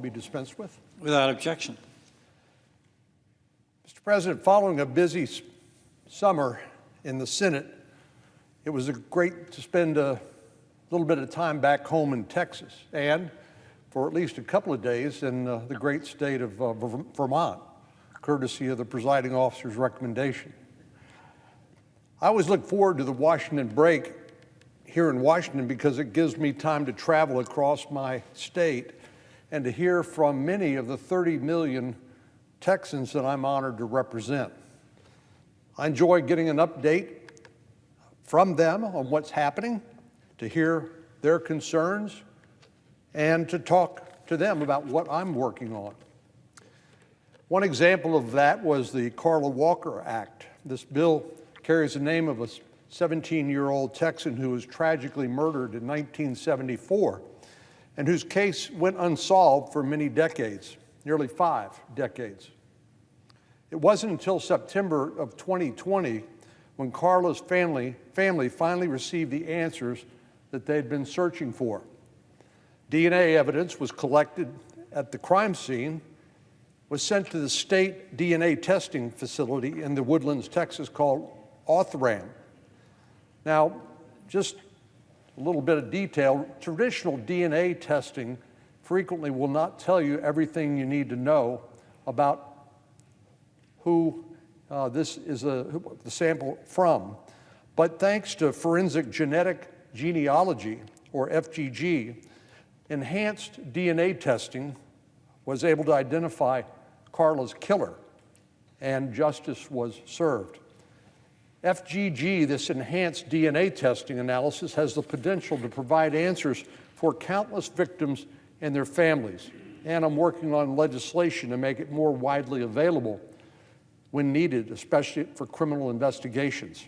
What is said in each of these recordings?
be dispensed with? Without objection. Mr. President, following a busy summer in the Senate, it was great to spend a little bit of time back home in Texas and for at least a couple of days in the great state of Vermont, courtesy of the presiding officer's recommendation. I always look forward to the Washington break here in Washington because it gives me time to travel across my state and to hear from many of the 30 million Texans that I'm honored to represent. I enjoy getting an update from them on what's happening, to hear their concerns, and to talk to them about what I'm working on. One example of that was the Carla Walker Act. This bill carries the name of a 17-year-old Texan who was tragically murdered in 1974 and whose case went unsolved for many decades, nearly 5 decades. It wasn't until September of 2020 when Carla's family finally received the answers that they'd been searching for. DNA evidence was collected at the crime scene, was sent to the state DNA testing facility in the Woodlands, Texas, called Othram. Now, just a little bit of detail, traditional DNA testing frequently will not tell you everything you need to know about who this is the sample from. But thanks to forensic genetic genealogy, or FGG, enhanced DNA testing was able to identify Carla's killer, and justice was served. FGG, this enhanced DNA testing analysis, has the potential to provide answers for countless victims and their families. And I'm working on legislation to make it more widely available when needed, especially for criminal investigations.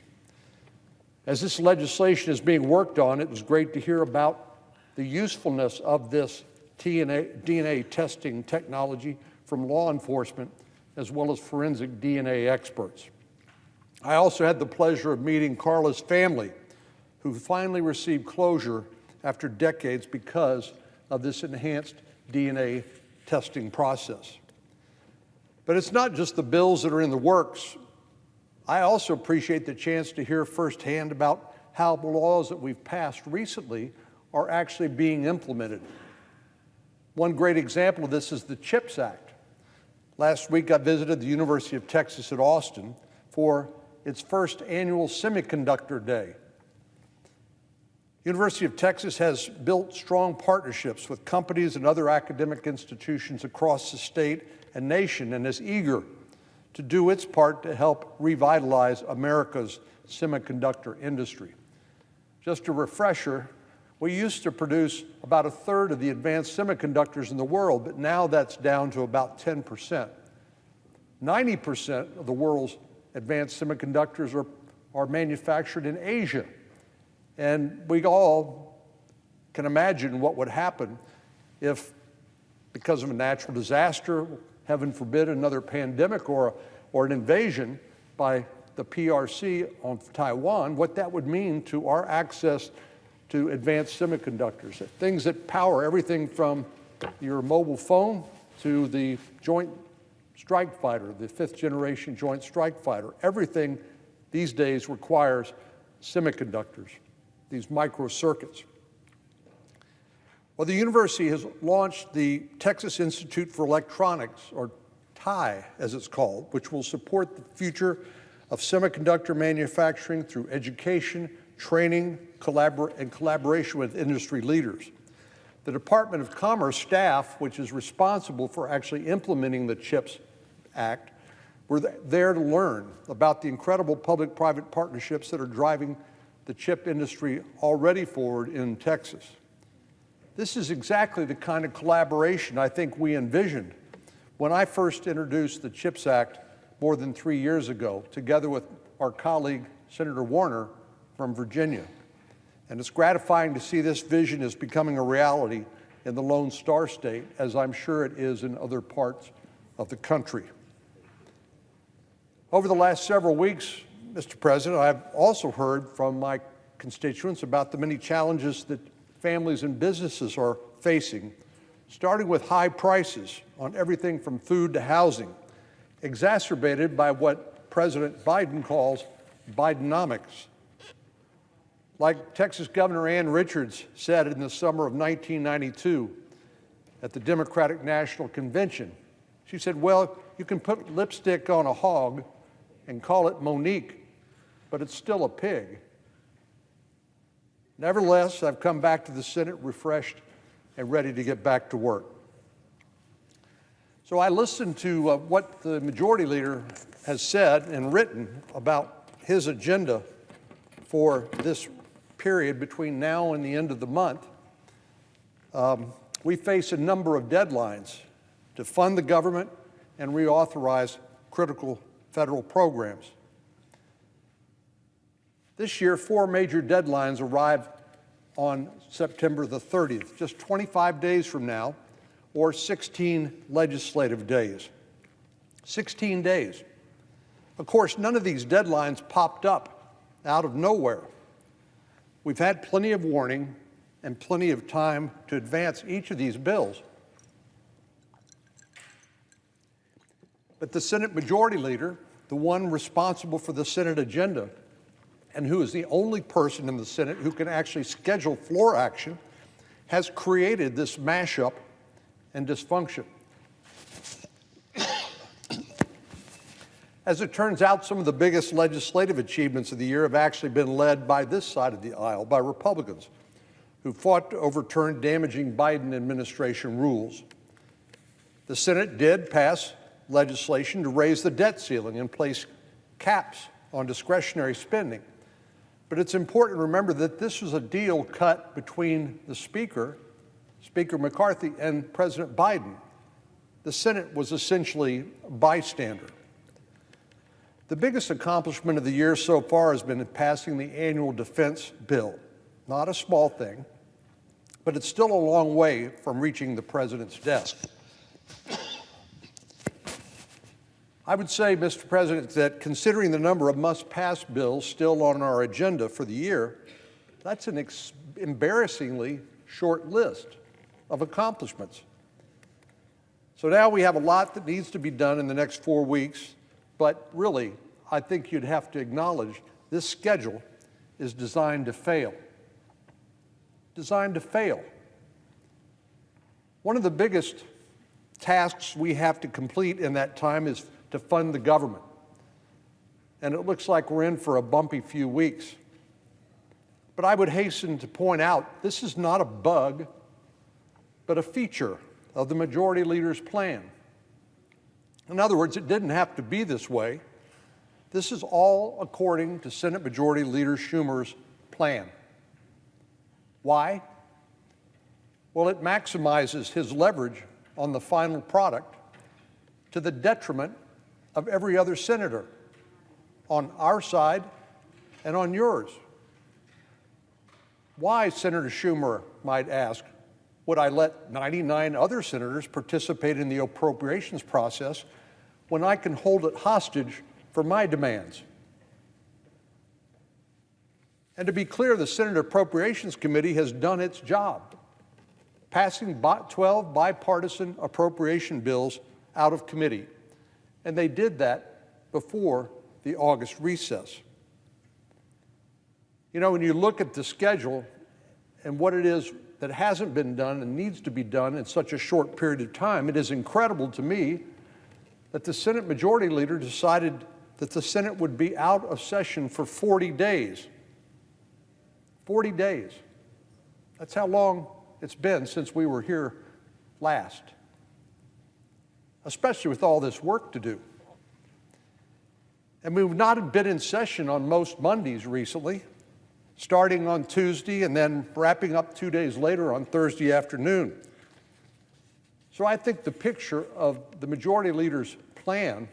As this legislation is being worked on, it was great to hear about the usefulness of this DNA testing technology from law enforcement as well as forensic DNA experts. I also had the pleasure of meeting Carla's family, who finally received closure after decades because of this enhanced DNA testing process. But it's not just the bills that are in the works. I also appreciate the chance to hear firsthand about how the laws that we've passed recently are actually being implemented. One great example of this is the CHIPS Act. Last week I visited the University of Texas at Austin for its first annual Semiconductor Day. University of Texas has built strong partnerships with companies and other academic institutions across the state and nation and is eager to do its part to help revitalize America's semiconductor industry. Just a refresher, we used to produce about 1/3 of the advanced semiconductors in the world, but now that's down to about 10%. 90% of the world's advanced semiconductors are manufactured in Asia. And we all can imagine what would happen if, because of a natural disaster, heaven forbid, another pandemic or an invasion by the PRC on Taiwan, what that would mean to our access to advanced semiconductors, things that power everything from your mobile phone to the Joint Strike Fighter, the 5th generation Joint Strike Fighter. Everything these days requires semiconductors, these microcircuits. Well, the university has launched the Texas Institute for Electronics, or TIE as it's called, which will support the future of semiconductor manufacturing through education, training, and collaboration with industry leaders. The Department of Commerce staff, which is responsible for actually implementing the CHIPS Act, were there to learn about the incredible public-private partnerships that are driving the chip industry already forward in Texas. This is exactly the kind of collaboration I think we envisioned when I first introduced the CHIPS Act more than 3 years ago, together with our colleague, Senator Warner from Virginia. And it's gratifying to see this vision is becoming a reality in the Lone Star State, as I'm sure it is in other parts of the country. Over the last several weeks, Mr. President, I've also heard from my constituents about the many challenges that families and businesses are facing starting with high prices on everything from food to housing, exacerbated by what President Biden calls Bidenomics. Like Texas Governor Ann Richards said in the summer of 1992 at the Democratic National Convention, she said, well, you can put lipstick on a hog and call it Monique, but it's still a pig. Nevertheless, I've come back to the Senate refreshed and ready to get back to work. So I listened to what the Majority Leader has said and written about his agenda for this period between now and the end of the month. We face a number of deadlines to fund the government and reauthorize critical federal programs. This year, 4 major deadlines arrive on September the 30th, just 25 days from now, or 16 legislative days. 16 days. Of course, none of these deadlines popped up out of nowhere. We've had plenty of warning and plenty of time to advance each of these bills. But the Senate Majority Leader, the one responsible for the Senate agenda, and who is the only person in the Senate who can actually schedule floor action, has created this mashup and dysfunction. As it turns out, some of the biggest legislative achievements of the year have actually been led by this side of the aisle, by Republicans, who fought to overturn damaging Biden administration rules. The Senate did pass legislation to raise the debt ceiling and place caps on discretionary spending. But it's important to remember that this was a deal cut between the Speaker, Speaker McCarthy, and President Biden. The Senate was essentially a bystander. The biggest accomplishment of the year so far has been passing the annual defense bill. Not a small thing, but it's still a long way from reaching the President's desk. I would say, Mr. President, that considering the number of must-pass bills still on our agenda for the year, that's an embarrassingly short list of accomplishments. So now we have a lot that needs to be done in the next 4 weeks, but really, I think you'd have to acknowledge this schedule is designed to fail. Designed to fail. One of the biggest tasks we have to complete in that time is to fund the government. And it looks like we're in for a bumpy few weeks. But I would hasten to point out, this is not a bug, but a feature of the Majority Leader's plan. In other words, it didn't have to be this way. This is all according to Senate Majority Leader Schumer's plan. Why? Well, it maximizes his leverage on the final product to the detriment of every other senator on our side and on yours. Why, Senator Schumer might ask, would I let 99 other senators participate in the appropriations process when I can hold it hostage for my demands? And to be clear, the Senate Appropriations Committee has done its job, passing 12 bipartisan appropriation bills out of committee. And they did that before the August recess. You know, when you look at the schedule and what it is that hasn't been done and needs to be done in such a short period of time, it is incredible to me that the Senate Majority Leader decided that the Senate would be out of session for 40 days. 40 days. That's how long it's been since we were here last, especially with all this work to do. And we've not been in session on most Mondays recently, starting on Tuesday and then wrapping up 2 days later on Thursday afternoon. So I think the picture of the Majority Leader's plan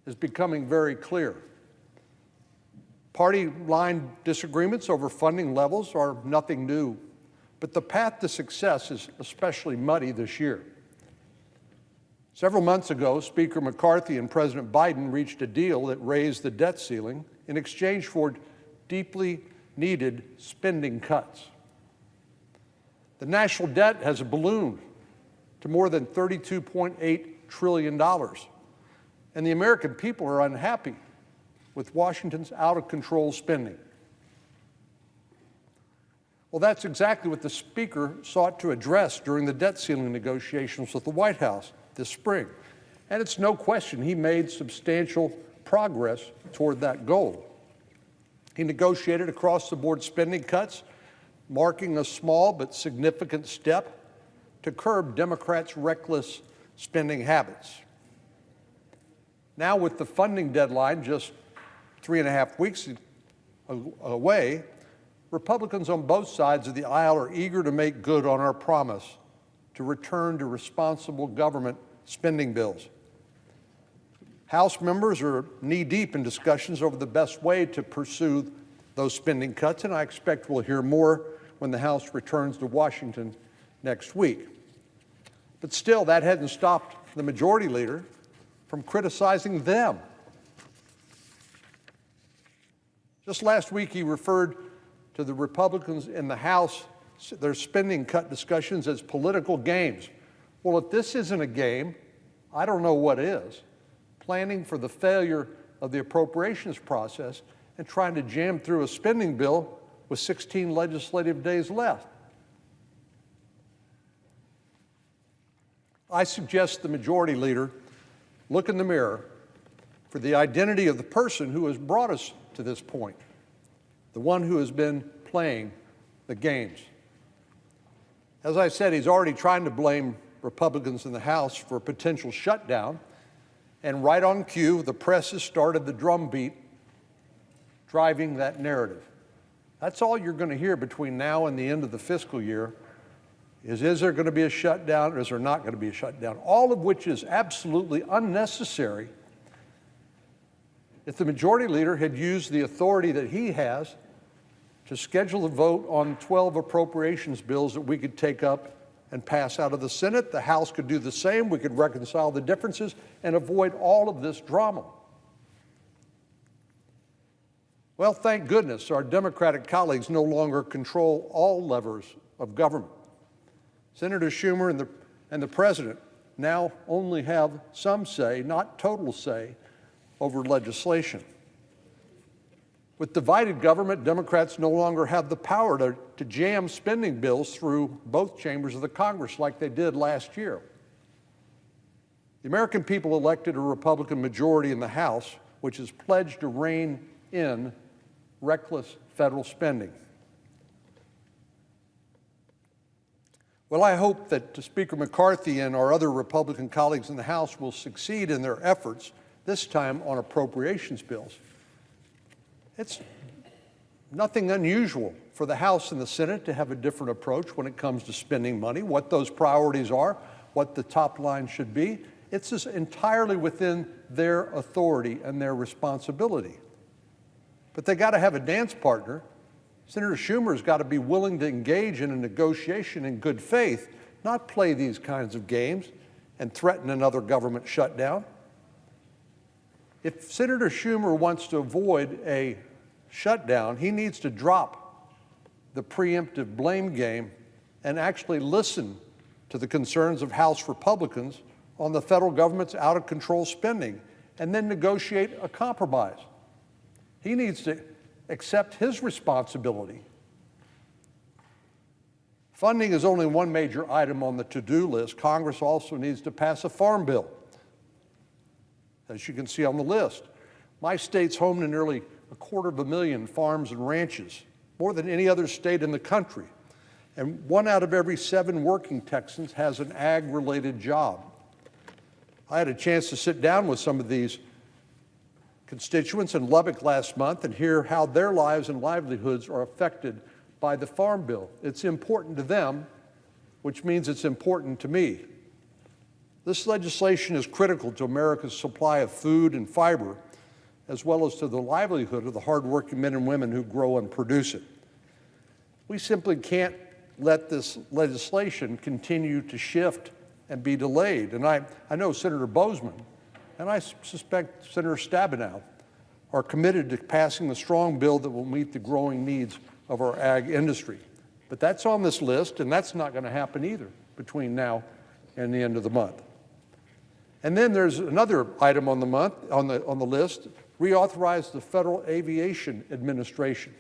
is becoming very clear. Party line disagreements over funding levels are nothing new, but the path to success is especially muddy this year. Several months ago, Speaker McCarthy and President Biden reached a deal that raised the debt ceiling in exchange for deeply needed spending cuts. The national debt has ballooned to more than $32.8 trillion. And the American people are unhappy with Washington's out-of-control spending. Well, that's exactly what the Speaker sought to address during the debt ceiling negotiations with the White House this spring. And it's no question he made substantial progress toward that goal. He negotiated across-the-board spending cuts, marking a small but significant step to curb Democrats' reckless spending habits. Now, with the funding deadline just 3.5 weeks away, Republicans on both sides of the aisle are eager to make good on our promise to return to responsible government spending bills. House members are knee-deep in discussions over the best way to pursue those spending cuts, and I expect we'll hear more when the House returns to Washington next week. But still, that hasn't stopped the Majority Leader from criticizing them. Just last week, he referred to the Republicans in the House, their spending cut discussions, as political games. Well, if this isn't a game, I don't know what is. Planning for the failure of the appropriations process and trying to jam through a spending bill with 16 legislative days left. I suggest the Majority Leader look in the mirror for the identity of the person who has brought us to this point, the one who has been playing the games. As I said, he's already trying to blame Republicans in the House for a potential shutdown, and right on cue, the press has started the drumbeat driving that narrative. That's all you're going to hear between now and the end of the fiscal year is there going to be a shutdown or is there not going to be a shutdown, all of which is absolutely unnecessary if the Majority Leader had used the authority that he has to schedule a vote on 12 appropriations bills that we could take up and pass out of the Senate. The House could do the same. We could reconcile the differences and avoid all of this drama. Well, thank goodness our Democratic colleagues no longer control all levers of government. Senator Schumer and the President now only have some say, not total say, over legislation. With divided government, Democrats no longer have the power to jam spending bills through both chambers of the Congress like they did last year. The American people elected a Republican majority in the House, which is pledged to rein in reckless federal spending. Well, I hope that Speaker McCarthy and our other Republican colleagues in the House will succeed in their efforts, this time on appropriations bills. It's nothing unusual for the House and the Senate to have a different approach when it comes to spending money, what those priorities are, what the top line should be. It's just entirely within their authority and their responsibility. But they got to have a dance partner. Senator Schumer's got to be willing to engage in a negotiation in good faith, not play these kinds of games and threaten another government shutdown. If Senator Schumer wants to avoid a shutdown, he needs to drop the preemptive blame game and actually listen to the concerns of House Republicans on the federal government's out-of-control spending and then negotiate a compromise. He needs to accept his responsibility. Funding is only one major item on the to-do list. Congress also needs to pass a farm bill, as you can see on the list. My state's home to nearly 250,000 farms and ranches, more than any other state in the country. And 1 out of every 7 working Texans has an ag-related job. I had a chance to sit down with some of these constituents in Lubbock last month and hear how their lives and livelihoods are affected by the farm bill. It's important to them, which means it's important to me. This legislation is critical to America's supply of food and fiber, as well as to the livelihood of the hardworking men and women who grow and produce it. We simply can't let this legislation continue to shift and be delayed. And I know Senator Bozeman, and I suspect Senator Stabenow, are committed to passing a strong bill that will meet the growing needs of our ag industry. But that's on this list, and that's not going to happen either between now and the end of the month. And then there's another item on the list, reauthorize the Federal Aviation Administration.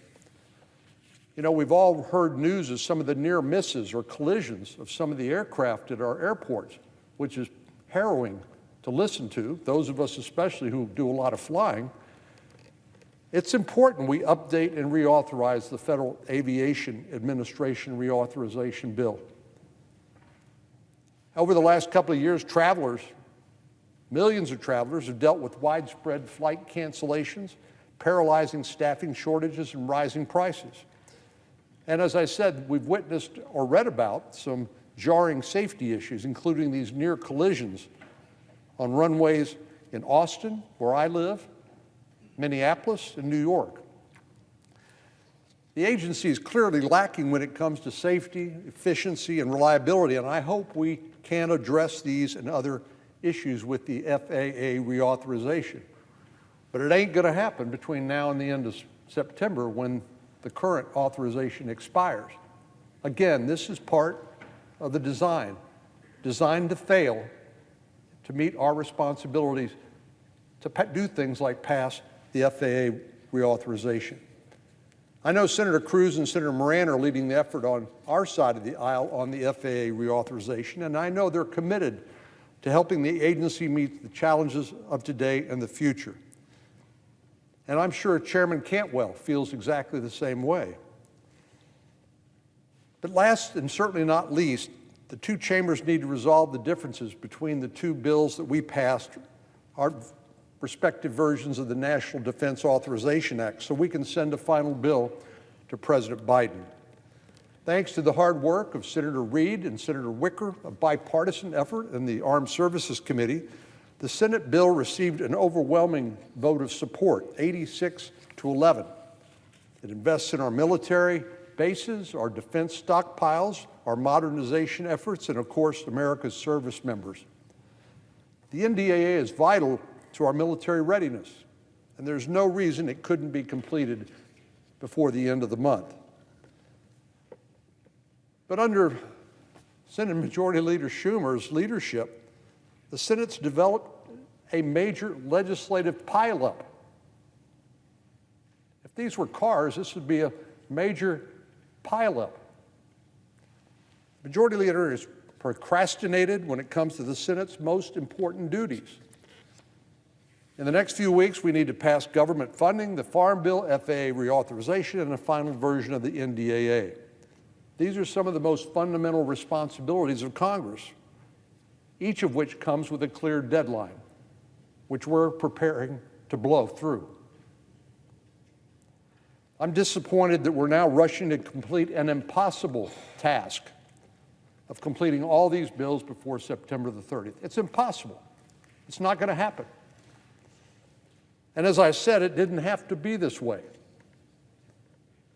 You know, we've all heard news of some of the near misses or collisions of some of the aircraft at our airports, which is harrowing to listen to, those of us especially who do a lot of flying. It's important we update and reauthorize the Federal Aviation Administration Reauthorization Bill. Over the last couple of years, millions of travelers have dealt with widespread flight cancellations, paralyzing staffing shortages, and rising prices. And as I said, we've witnessed or read about some jarring safety issues, including these near collisions on runways in Austin, where I live, Minneapolis, and New York. The agency is clearly lacking when it comes to safety, efficiency, and reliability, and I hope we can address these and other issues with the FAA reauthorization. But it ain't going to happen between now and the end of September when the current authorization expires. Again, this is part of the design, designed to fail, to meet our responsibilities to do things like pass the FAA reauthorization. I know Senator Cruz and Senator Moran are leading the effort on our side of the aisle on the FAA reauthorization, and I know they're committed to helping the agency meet the challenges of today and the future. And I'm sure Chairman Cantwell feels exactly the same way. But last and certainly not least, the two chambers need to resolve the differences between the two bills that we passed, our respective versions of the National Defense Authorization Act, so we can send a final bill to President Biden. Thanks to the hard work of Senator Reid and Senator Wicker, a bipartisan effort in the Armed Services Committee, the Senate bill received an overwhelming vote of support, 86-11. It invests in our military bases, our defense stockpiles, our modernization efforts, and of course, America's service members. The NDAA is vital to our military readiness, and there's no reason it couldn't be completed before the end of the month. But under Senate Majority Leader Schumer's leadership, the Senate's developed a major legislative pileup. If these were cars, this would be a major pileup. Majority Leader has procrastinated when it comes to the Senate's most important duties. In the next few weeks, we need to pass government funding, the Farm Bill, FAA reauthorization, and a final version of the NDAA. These are some of the most fundamental responsibilities of Congress, each of which comes with a clear deadline, which we're preparing to blow through. I'm disappointed that we're now rushing to complete an impossible task of completing all these bills before September the 30th. It's impossible. It's not going to happen. And as I said, it didn't have to be this way.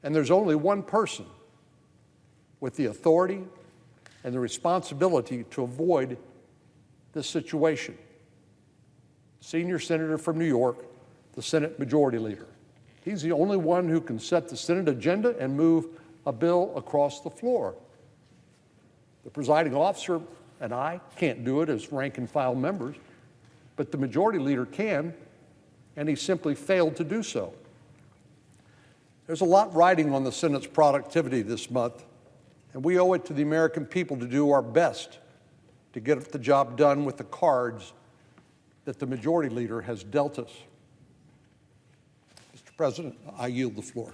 And there's only one person with the authority and the responsibility to avoid this situation. Senior Senator from New York, the Senate Majority Leader. He's the only one who can set the Senate agenda and move a bill across the floor. The presiding officer and I can't do it as rank and file members, but the Majority Leader can, and he simply failed to do so. There's a lot riding on the Senate's productivity this month, and we owe it to the American people to do our best to get the job done with the cards that the Majority Leader has dealt us. Mr. President, I yield the floor.